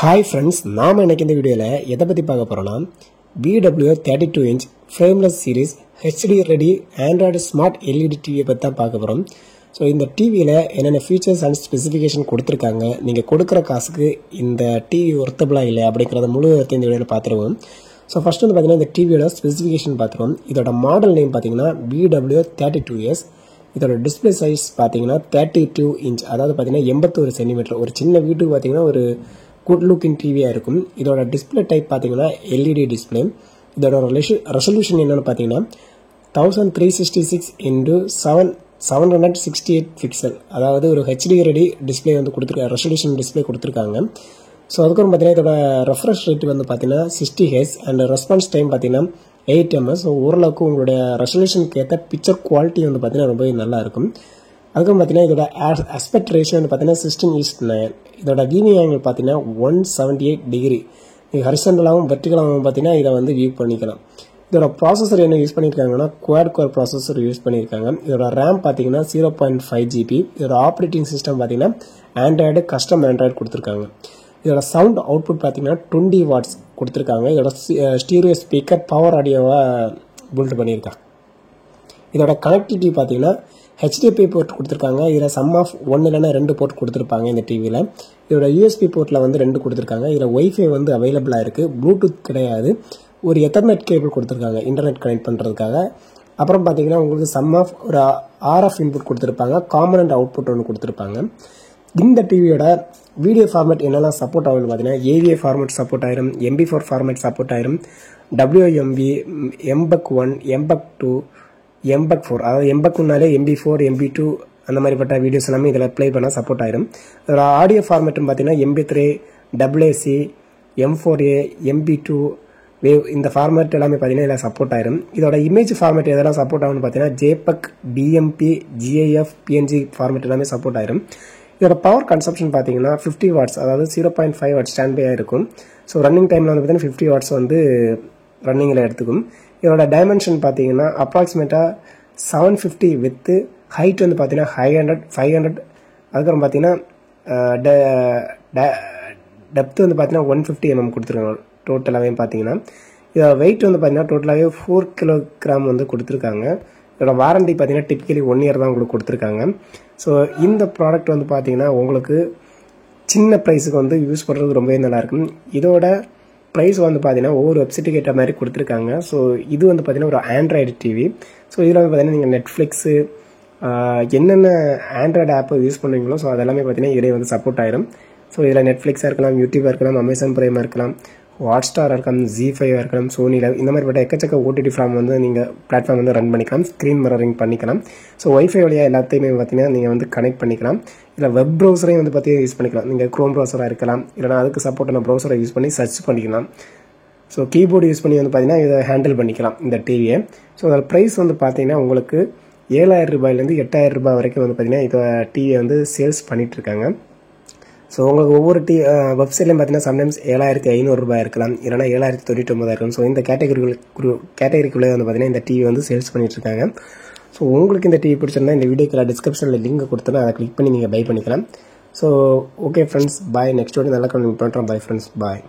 Hi friends, நாம இன்னைக்கு இந்த வீடியோல எதை பத்தி பார்க்க போறோம்னா BW 32 inch frameless series HD ready Android smart LED TV பத்தி தான் பார்க்க போறோம். ஸோ இந்த டிவியில் என்னென்ன ஃபீச்சர்ஸ் அண்ட் ஸ்பெசிஃபிகேஷன் கொடுத்துருக்காங்க, நீங்கள் கொடுக்குற காசுக்கு இந்த டிவி ஒர்த்தபிளாக இல்லை அப்படிங்கிறத முழு இந்த வீடியோவில் பார்த்துருவோம். ஸோ ஃபஸ்ட் வந்து பார்த்தீங்கன்னா இந்த டிவியோட ஸ்பெசிஃபிகேஷன் பார்த்துருவோம். இதோட மாடல் நேம் பார்த்தீங்கன்னா BW 32S. இதோட டிஸ்பிளே சைஸ் பார்த்தீங்கன்னா 32 inch, அதாவது பார்த்தீங்கன்னா 81 சென்டிமீட்டர். ஒரு சின்ன வீட்டுக்கு பார்த்தீங்கன்னா ஒரு குட் லுக்கிங் டிவியாக இருக்கும். இதோட டிஸ்பிளே டைப் பார்த்தீங்கன்னா LED டிஸ்பிளே. இதோட ரெசல்யூஷன் என்னென்னு பார்த்தீங்கன்னா 1366 × 768 பிக்சல், அதாவது ஒரு ஹெச்டி ரெடி டிஸ்பிளே வந்து கொடுத்துருக்காங்க, ரெசல்யூஷன் டிஸ்பிளே கொடுத்துருக்காங்க. ஸோ அதுக்கப்புறம் பார்த்தீங்கன்னா இதோட ரெஃப்ரெஷ் ரேட் வந்து பார்த்தீங்கன்னா 60 Hz அண்ட் ரெஸ்பான்ஸ் டைம் பார்த்தீங்கன்னா 8 ms. ஸோ ஓரளவுக்கு உங்களுடைய ரெசல்யூஷனுக்கு ஏற்ற பிக்சர் குவாலிட்டி வந்து பார்த்தீங்கன்னா ரொம்பவே நல்லா இருக்கும். அதுக்கப்புறம் பார்த்தீங்கன்னா இதோட ஆஸ்பெக்ட் ரேஷியோ வந்து பார்த்தீங்கன்னா 16:9. இதோட வியூவிங் ஆங்கிள் பார்த்தீங்கன்னா 178 டிகிரி. நீங்கள் ஹரிசண்டலாகவும் வெர்டிகலாகவும் பார்த்தீங்கன்னா இதை வந்து வியூ பண்ணிக்கலாம். இதோட ப்ராசஸர் என்ன யூஸ் பண்ணியிருக்காங்கன்னா குவாட் கோர் ப்ராசஸர் யூஸ் பண்ணியிருக்காங்க. இதோட ரேம் பார்த்தீங்கன்னா 0.5 GB. இதோட ஆப்ரேட்டிங் சிஸ்டம் பார்த்தீங்கன்னா ஆண்ட்ராய்டு கஸ்டம் ஆண்ட்ராய்டு கொடுத்துருக்காங்க. இதோட சவுண்ட் அவுட்புட் பார்த்தீங்கன்னா 20 watts கொடுத்துருக்காங்க. இதோட ஸ்டீரியோ ஸ்பீக்கர் பவர் ஆடியோவாக பில்ட் பண்ணியிருக்காங்க. இதோட கனெக்டிவிட்டி பார்த்தீங்கன்னா HDMI போர்ட் கொடுத்துருக்காங்க. இதில் சம் ஆஃப் 1 இல்லைன்னா 2 போர்ட் கொடுத்துருப்பாங்க இந்த டிவியில். இதோட USB போர்ட்டில் வந்து 2 கொடுத்துருக்காங்க. இதில் ஒய்ஃபை வந்து அவைலபிளாக இருக்குது, ப்ளூடூத் கிடையாது. ஒரு எத்தர்நெட் கேபிள் கொடுத்துருக்காங்க இன்டர்நெட் கனெக்ட் பண்ணுறதுக்காக. அப்புறம் பார்த்தீங்கன்னா உங்களுக்கு சம் ஆஃப் ஒரு RF இன்புட் கொடுத்துருப்பாங்க, காமன் அண்ட் அவுட்புட் ஒன்று கொடுத்துருப்பாங்க. இந்த டிவியோட வீடியோ ஃபார்மேட் என்னெல்லாம் சப்போர்ட் ஆகும்னு பார்த்தீங்கன்னா AVA ஃபார்மேட் சப்போர்ட் ஆயிரும், MP4 ஃபார்மேட் சப்போர்ட் ஆயிரும், WMV, MPEG 1, MPEG 2, MPEG 4, அதாவது MPEG-னாலே MP4, MP2 அந்த மாதிரிப்பட்ட வீடியோஸ் எல்லாமே இதில் ப்ளே பண்ணால் சப்போர்ட் ஆயிரும். இதோட ஆடியோ ஃபார்மேட்னு பார்த்தீங்கன்னா MP3, AAC, M4A, MP2 wave, இந்த ஃபார்மேட் எல்லாமே பார்த்தீங்கன்னா இதில் சப்போர்ட் ஆயிரும். இதோட இமேஜ் ஃபார்மேட் எதெல்லாம் சப்போர்ட் ஆகும்னு பார்த்தீங்கன்னா JPEG, DMP, GIF, PNG format எல்லாமே சப்போர்ட் ஆயிரும். இதோட பவர் கன்சப்ஷன் பார்த்தீங்கன்னா 50 watts, அதாவது 0.5 watts ஸ்டாண்ட் பையாக இருக்கும். ஸோ ரன்னிங் டைமில் வந்து பார்த்தீங்கன்னா 50 watts வந்து ரன்னிங்கில் எடுத்துக்கும். இதோட டைமென்ஷன் பார்த்தீங்கன்னா அப்ராக்சிமேட்டாக 750 வித்து, ஹைட் வந்து பார்த்தீங்கன்னா 500. அதுக்கப்புறம் பார்த்தீங்கன்னா டெப்த் வந்து பார்த்தீங்கன்னா 150 mm கொடுத்துருக்காங்க டோட்டலாகவே பார்த்தீங்கன்னா. இதோட வெயிட் வந்து பார்த்தீங்கன்னா டோட்டலாகவே 4 கிலோகிராம் வந்து கொடுத்துருக்காங்க. இதோட வாரண்டி பார்த்தீங்கன்னா டிப்பிக்கலி 1 year தான் உங்களுக்கு கொடுத்துருக்காங்க. ஸோ இந்த ப்ராடக்ட் வந்து பார்த்தீங்கன்னா உங்களுக்கு சின்ன ப்ரைஸுக்கு வந்து யூஸ் பண்ணுறது ரொம்பவே நல்லாயிருக்கும். இதோட ப்ரைஸ் வந்து பார்த்தீங்கன்னா ஒவ்வொரு வெப்சைட்டுக்கு ஏற்ற மாதிரி கொடுத்துருக்காங்க. ஸோ இது வந்து பார்த்தீங்கன்னா ஒரு ஆண்ட்ராய்டு டிவி. ஸோ இதில் வந்து பார்த்தீங்கன்னா நீங்கள் நெட்ஃப்ளிக்ஸு என்னென்ன ஆண்ட்ராய்டு ஆப்பை யூஸ் பண்ணுவீங்களோ ஸோ அதெல்லாமே பார்த்தீங்கன்னா இதிலே வந்து சப்போர்ட் ஆயிரும். ஸோ இதில் நெட்ஃப்ளிக்ஸாக இருக்கலாம், யூடியூபாக இருக்கலாம், அமேசான் பிரைமாக இருக்கலாம், ஹாட்ஸ்டாராக இருக்கலாம், ZEE5 இருக்கலாம், சோனி லைவ், இந்த மாதிரிப்பட்ட எக்கச்சக்க OTT பிளாட்ஃபார்ம் வந்து ரன் பண்ணிக்கலாம், ஸ்க்ரீன் மிரரிங் பண்ணிக்கலாம். ஸோ ஒய்ஃபை வழியாக எல்லாத்தையுமே பார்த்தீங்கன்னா நீங்கள் வந்து கனெக்ட் பண்ணிக்கலாம். இல்லை வெப் ப்ரௌசரையும் வந்து பார்த்தீங்கன்னா யூஸ் பண்ணிக்கலாம். நீங்கள் க்ரோம் ப்ரௌசராக இருக்கலாம், இல்லைனா அதுக்கு சப்போர்ட்டான ப்ரௌசரை யூஸ் பண்ணி சர்ச் பண்ணிக்கலாம். ஸோ கீபோர்டு யூஸ் பண்ணி வந்து பார்த்தீங்கன்னா இதை ஹேண்டில் பண்ணிக்கலாம் இந்த டிவியை. ஸோ அதோட ப்ரைஸ் வந்து பார்த்தீங்கன்னா உங்களுக்கு 7,000 ரூபாயிலேருந்து 8,000 ரூபாய் வரைக்கும் வந்து பார்த்தீங்கன்னா இதை டிவியை வந்து சேல்ஸ் பண்ணிகிட்ருக்காங்க. ஸோ உங்களுக்கு ஒவ்வொரு வெப்சைட்லையும் பார்த்தீங்கன்னா சம்டைம்ஸ் 7,500 ரூபாய் இருக்கலாம், இல்லைனா 7,099 இருக்கலாம். ஸோ இந்த கேட்டகரிக்குள்ளே வந்து பார்த்தீங்கன்னா இந்த டிவி வந்து சேல்ஸ் பண்ணிகிட்ருக்காங்க. ஸோ உங்களுக்கு இந்த டிவி பிடிச்சிருந்தா இந்த வீடியோக்கு டிஸ்கிரிப்ஷனில் லிங்க் கொடுத்தோன்னா அதை கிளிக் பண்ணி நீங்கள் பை பண்ணிக்கலாம். ஸோ ஓகே ஃப்ரெண்ட்ஸ், பாய். நெக்ஸ்ட் வீடியோ நல்லா கண்டினியூ பண்ணுறோம். பாய் ஃப்ரெண்ட்ஸ், பாய்.